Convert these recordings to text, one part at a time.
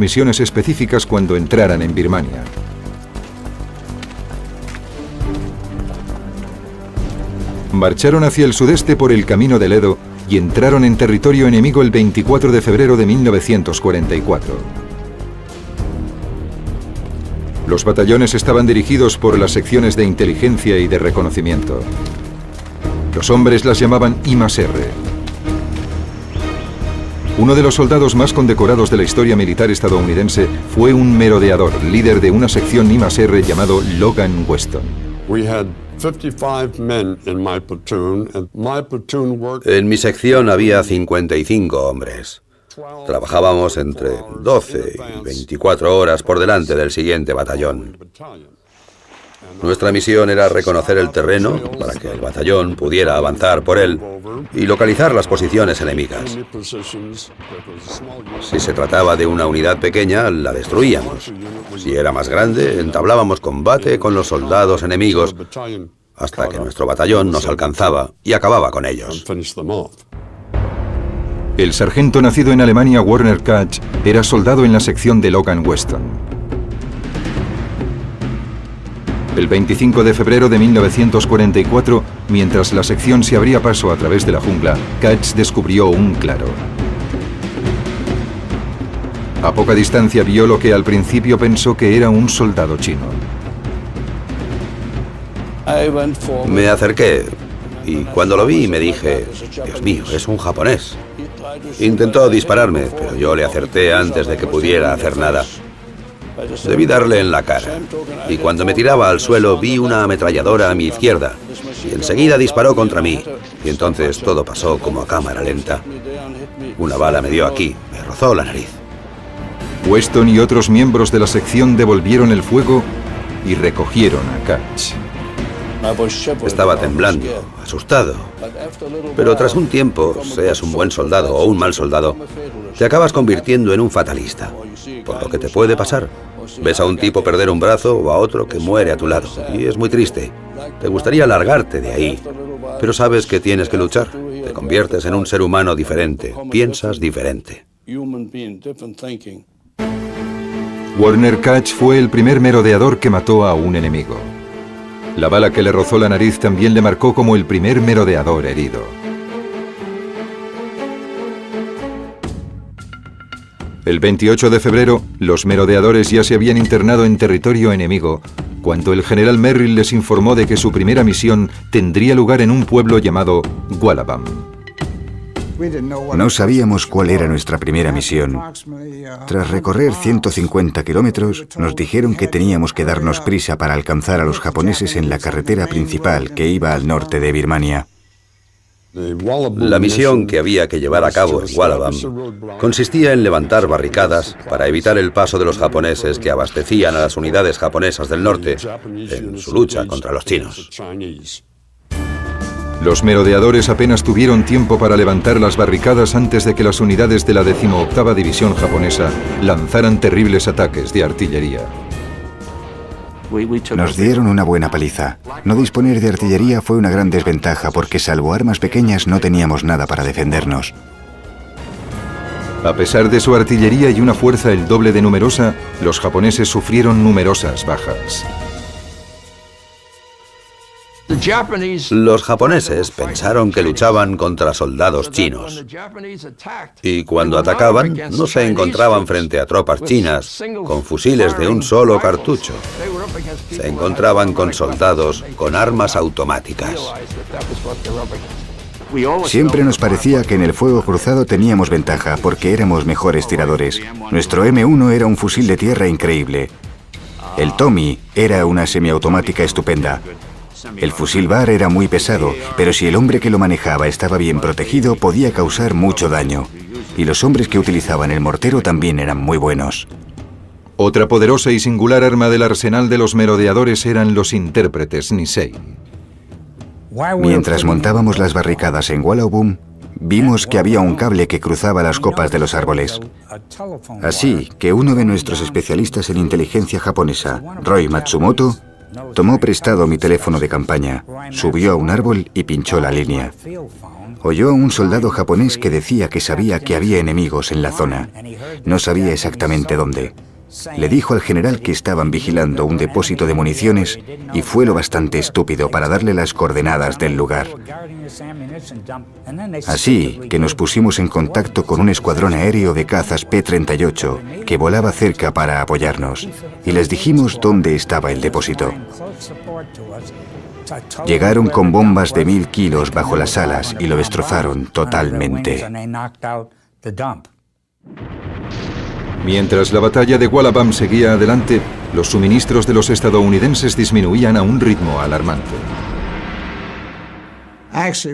misiones específicas cuando entraran en Birmania. Marcharon hacia el sudeste por el camino del Edo y entraron en territorio enemigo el 24 de febrero de 1944. Los batallones estaban dirigidos por las secciones de inteligencia y de reconocimiento. Los hombres las llamaban I+R. Uno de los soldados más condecorados de la historia militar estadounidense fue un merodeador, líder de una sección I+R llamado Logan Weston. En mi sección había 55 hombres. Trabajábamos entre 12 y 24 horas por delante del siguiente batallón. Nuestra misión era reconocer el terreno para que el batallón pudiera avanzar por él y localizar las posiciones enemigas. Si se trataba de una unidad pequeña, la destruíamos. Si era más grande, entablábamos combate con los soldados enemigos hasta que nuestro batallón nos alcanzaba y acababa con ellos. El sargento nacido en Alemania, Werner Katz, era soldado en la sección de Logan Weston. El 25 de febrero de 1944, mientras la sección se abría paso a través de la jungla, Katz descubrió un claro. A poca distancia vio lo que al principio pensó que era un soldado chino. Me acerqué y cuando lo vi me dije, Dios mío, es un japonés. Intentó dispararme, pero yo le acerté antes de que pudiera hacer nada. Debí darle en la cara, y cuando me tiraba al suelo vi una ametralladora a mi izquierda, y enseguida disparó contra mí, y entonces todo pasó como a cámara lenta. Una bala me dio aquí, me rozó la nariz. Weston y otros miembros de la sección devolvieron el fuego y recogieron a Katz. Estaba temblando, asustado. Pero tras un tiempo, seas un buen soldado o un mal soldado, te acabas convirtiendo en un fatalista. Por lo que te puede pasar. Ves a un tipo perder un brazo o a otro que muere a tu lado. Y es muy triste. Te gustaría largarte de ahí. Pero sabes que tienes que luchar. Te conviertes en un ser humano diferente. Piensas diferente. Werner Katz fue el primer merodeador que mató a un enemigo. La bala que le rozó la nariz también le marcó como el primer merodeador herido. El 28 de febrero, los merodeadores ya se habían internado en territorio enemigo, cuando el general Merrill les informó de que su primera misión tendría lugar en un pueblo llamado Wallabam. No sabíamos cuál era nuestra primera misión. Tras recorrer 150 kilómetros, nos dijeron que teníamos que darnos prisa para alcanzar a los japoneses en la carretera principal que iba al norte de Birmania. La misión que había que llevar a cabo en Wallabam consistía en levantar barricadas para evitar el paso de los japoneses que abastecían a las unidades japonesas del norte en su lucha contra los chinos. Los merodeadores apenas tuvieron tiempo para levantar las barricadas antes de que las unidades de la 18ª División japonesa lanzaran terribles ataques de artillería. Nos dieron una buena paliza. No disponer de artillería fue una gran desventaja porque salvo armas pequeñas no teníamos nada para defendernos. A pesar de su artillería y una fuerza el doble de numerosa, los japoneses sufrieron numerosas bajas. Los japoneses pensaron que luchaban contra soldados chinos y cuando atacaban no se encontraban frente a tropas chinas con fusiles de un solo cartucho. Se encontraban con soldados con armas automáticas. Siempre nos parecía que en el fuego cruzado teníamos ventaja porque éramos mejores tiradores. Nuestro M1 era un fusil de tierra increíble. El Tommy era una semiautomática estupenda. El fusil Bar era muy pesado, pero si el hombre que lo manejaba estaba bien protegido, podía causar mucho daño. Y los hombres que utilizaban el mortero también eran muy buenos. Otra poderosa y singular arma del arsenal de los merodeadores eran los intérpretes Nisei. Mientras montábamos las barricadas en Wallabam, vimos que había un cable que cruzaba las copas de los árboles. Así que uno de nuestros especialistas en inteligencia japonesa, Roy Matsumoto, Tomó prestado mi teléfono de campaña, subió a un árbol y pinchó la línea. Oyó a un soldado japonés que decía que sabía que había enemigos en la zona. No sabía exactamente dónde. Le dijo al general que estaban vigilando un depósito de municiones y fue lo bastante estúpido para darle las coordenadas del lugar. Así que nos pusimos en contacto con un escuadrón aéreo de cazas P-38 que volaba cerca para apoyarnos y les dijimos dónde estaba el depósito. Llegaron con bombas de 1000 kilos bajo las alas y lo destrozaron totalmente. Mientras la batalla de Wallabam seguía adelante, los suministros de los estadounidenses disminuían a un ritmo alarmante.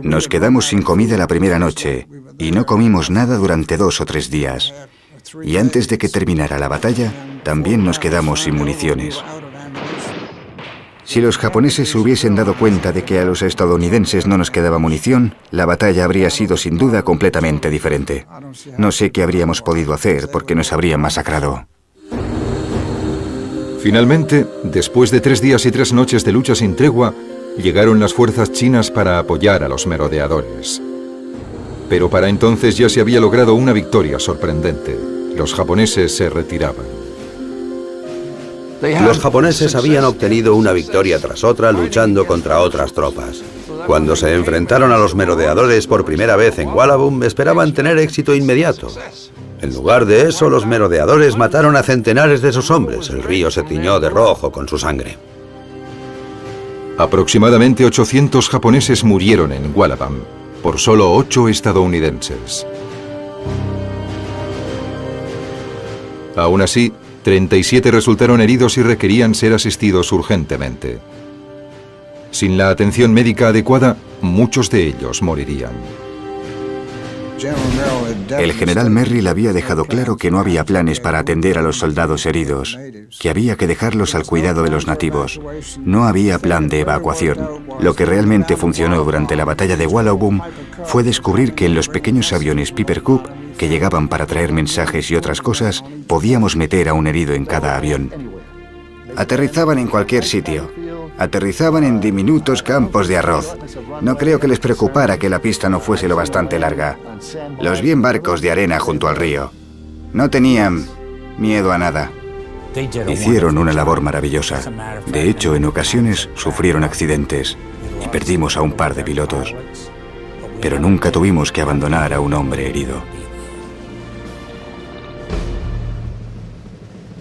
Nos quedamos sin comida la primera noche y no comimos nada durante 2 o 3 días. Y antes de que terminara la batalla, también nos quedamos sin municiones. Si los japoneses se hubiesen dado cuenta de que a los estadounidenses no nos quedaba munición, la batalla habría sido sin duda completamente diferente. No sé qué habríamos podido hacer porque nos habrían masacrado. Finalmente, después de 3 días y 3 noches de lucha sin tregua, llegaron las fuerzas chinas para apoyar a los merodeadores. Pero para entonces ya se había logrado una victoria sorprendente. Los japoneses se retiraban. Los japoneses habían obtenido una victoria tras otra luchando contra otras tropas. Cuando se enfrentaron a los merodeadores por primera vez en Wallabum, esperaban tener éxito inmediato. En lugar de eso, los merodeadores mataron a centenares de sus hombres. El río se tiñó de rojo con su sangre. Aproximadamente 800 japoneses murieron en Wallabam, por solo 8 estadounidenses. Aún así, 37 resultaron heridos y requerían ser asistidos urgentemente. Sin la atención médica adecuada, muchos de ellos morirían. El general Merrill había dejado claro que no había planes para atender a los soldados heridos, que había que dejarlos al cuidado de los nativos. No había plan de evacuación. Lo que realmente funcionó durante la batalla de Wallabum fue descubrir que en los pequeños aviones Piper Cub, que llegaban para traer mensajes y otras cosas, podíamos meter a un herido en cada avión. Aterrizaban en cualquier sitio. Aterrizaban en diminutos campos de arroz. No creo que les preocupara que la pista no fuese lo bastante larga. Los vi en barcos de arena junto al río. No tenían miedo a nada. Hicieron una labor maravillosa. De hecho, en ocasiones sufrieron accidentes y perdimos a un par de pilotos. Pero nunca tuvimos que abandonar a un hombre herido.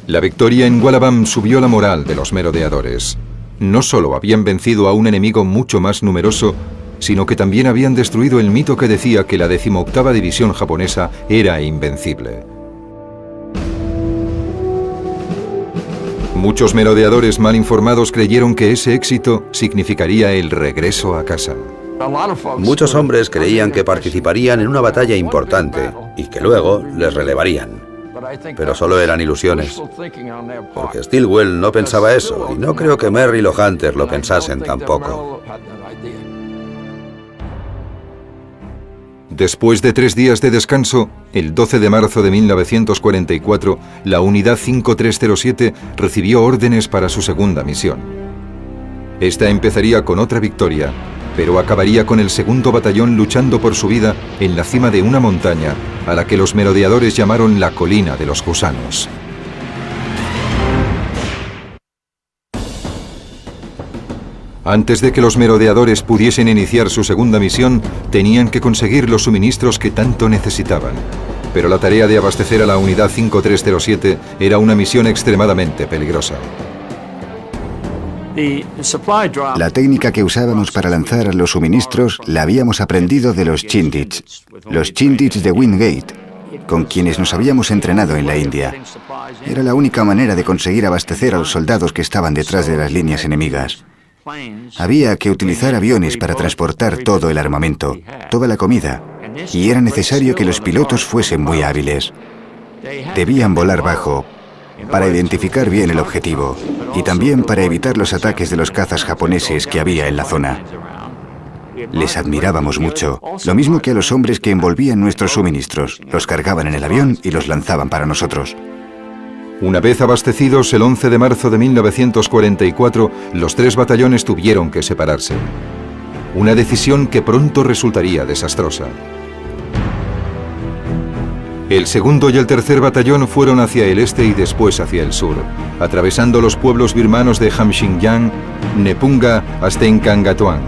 La victoria en Wallabam subió la moral de los merodeadores. No solo habían vencido a un enemigo mucho más numeroso, sino que también habían destruido el mito que decía que la 18ª división japonesa era invencible. Muchos merodeadores mal informados creyeron que ese éxito significaría el regreso a casa. Muchos hombres creían que participarían en una batalla importante y que luego les relevarían. Pero solo eran ilusiones, porque Stilwell no pensaba eso, y no creo que Merrill o Hunter lo pensasen tampoco. Después de 3 días de descanso, el 12 de marzo de 1944, la Unidad 5307 recibió órdenes para su segunda misión. Esta empezaría con otra victoria, pero acabaría con el 2º batallón luchando por su vida en la cima de una montaña a la que los merodeadores llamaron la Colina de los Gusanos. Antes de que los merodeadores pudiesen iniciar su segunda misión, tenían que conseguir los suministros que tanto necesitaban. Pero la tarea de abastecer a la Unidad 5307 era una misión extremadamente peligrosa. La técnica que usábamos para lanzar los suministros la habíamos aprendido de los Chindits de Wingate, con quienes nos habíamos entrenado en la India. Era la única manera de conseguir abastecer a los soldados que estaban detrás de las líneas enemigas. Había que utilizar aviones para transportar todo el armamento, toda la comida, y era necesario que los pilotos fuesen muy hábiles. Debían volar bajo para identificar bien el objetivo y también para evitar los ataques de los cazas japoneses que había en la zona. Les admirábamos mucho, lo mismo que a los hombres que envolvían nuestros suministros. Los cargaban en el avión y los lanzaban para nosotros. Una vez abastecidos, el 11 de marzo de 1944, los tres batallones tuvieron que separarse. Una decisión que pronto resultaría desastrosa. El segundo y el tercer batallón fueron hacia el este y después hacia el sur, atravesando los pueblos birmanos de Hamxingyang, Nepunga hasta Enkangatuan.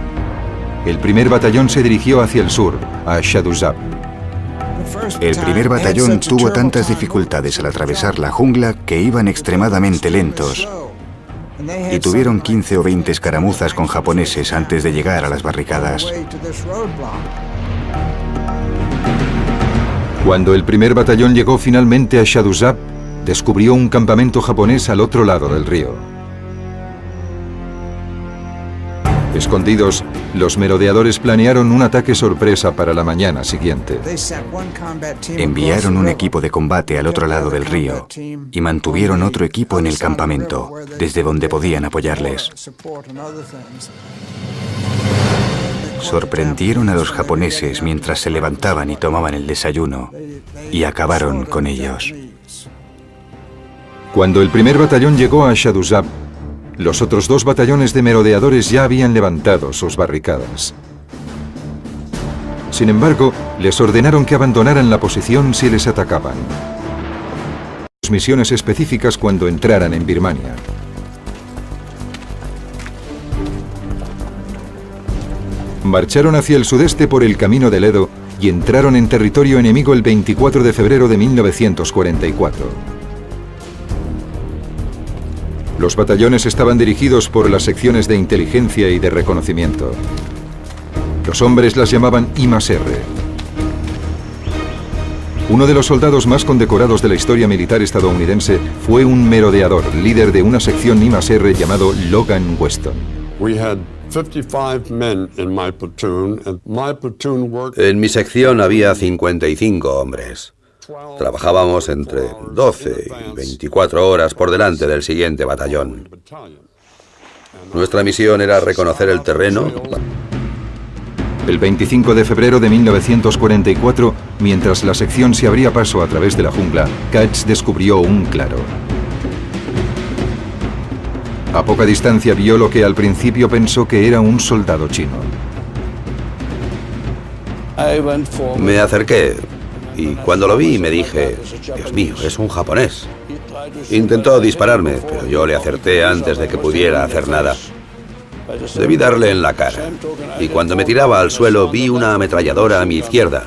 El primer batallón se dirigió hacia el sur, a Shaduzab. El primer batallón tuvo tantas dificultades al atravesar la jungla que iban extremadamente lentos y tuvieron 15 o 20 escaramuzas con japoneses antes de llegar a las barricadas. Cuando el primer batallón llegó finalmente a Shaduzab, descubrió un campamento japonés al otro lado del río. Escondidos, los merodeadores planearon un ataque sorpresa para la mañana siguiente. Enviaron un equipo de combate al otro lado del río y mantuvieron otro equipo en el campamento, desde donde podían apoyarles. Sorprendieron a los japoneses mientras se levantaban y tomaban el desayuno, y acabaron con ellos. Cuando el primer batallón llegó a Shaduzab, los otros dos batallones de merodeadores ya habían levantado sus barricadas. Sin embargo, les ordenaron que abandonaran la posición si les atacaban. Misiones específicas cuando entraran en Birmania. Marcharon hacia el sudeste por el camino del Edo y entraron en territorio enemigo el 24 de febrero de 1944. Los batallones estaban dirigidos por las secciones de inteligencia y de reconocimiento. Los hombres las llamaban I+R. Uno de los soldados más condecorados de la historia militar estadounidense fue un merodeador, líder de una sección I+R llamado Logan Weston. En mi sección había 55 hombres. Trabajábamos entre 12 y 24 horas por delante del siguiente batallón. Nuestra misión era reconocer el terreno. El 25 de febrero de 1944, mientras la sección se abría paso a través de la jungla, Katz descubrió un claro. A poca distancia vio lo que al principio pensó que era un soldado chino. Me acerqué y cuando lo vi me dije, Dios mío, es un japonés. Intentó dispararme, pero yo le acerté antes de que pudiera hacer nada. Debí darle en la cara, y cuando me tiraba al suelo vi una ametralladora a mi izquierda,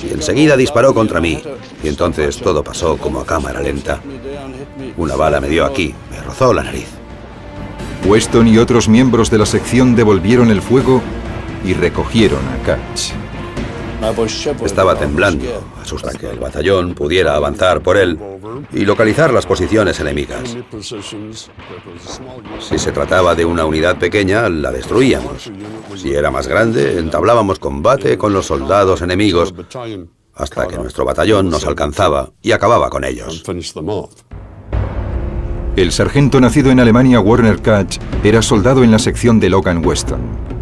y enseguida disparó contra mí, y entonces todo pasó como a cámara lenta. Una bala me dio aquí, me rozó la nariz. Weston y otros miembros de la sección devolvieron el fuego y recogieron a Katz. Estaba temblando, hasta que el batallón pudiera avanzar por él y localizar las posiciones enemigas. Si se trataba de una unidad pequeña, la destruíamos. Si era más grande, entablábamos combate con los soldados enemigos hasta que nuestro batallón nos alcanzaba y acababa con ellos. El sargento nacido en Alemania, Werner Katz, era soldado en la sección de Logan Weston.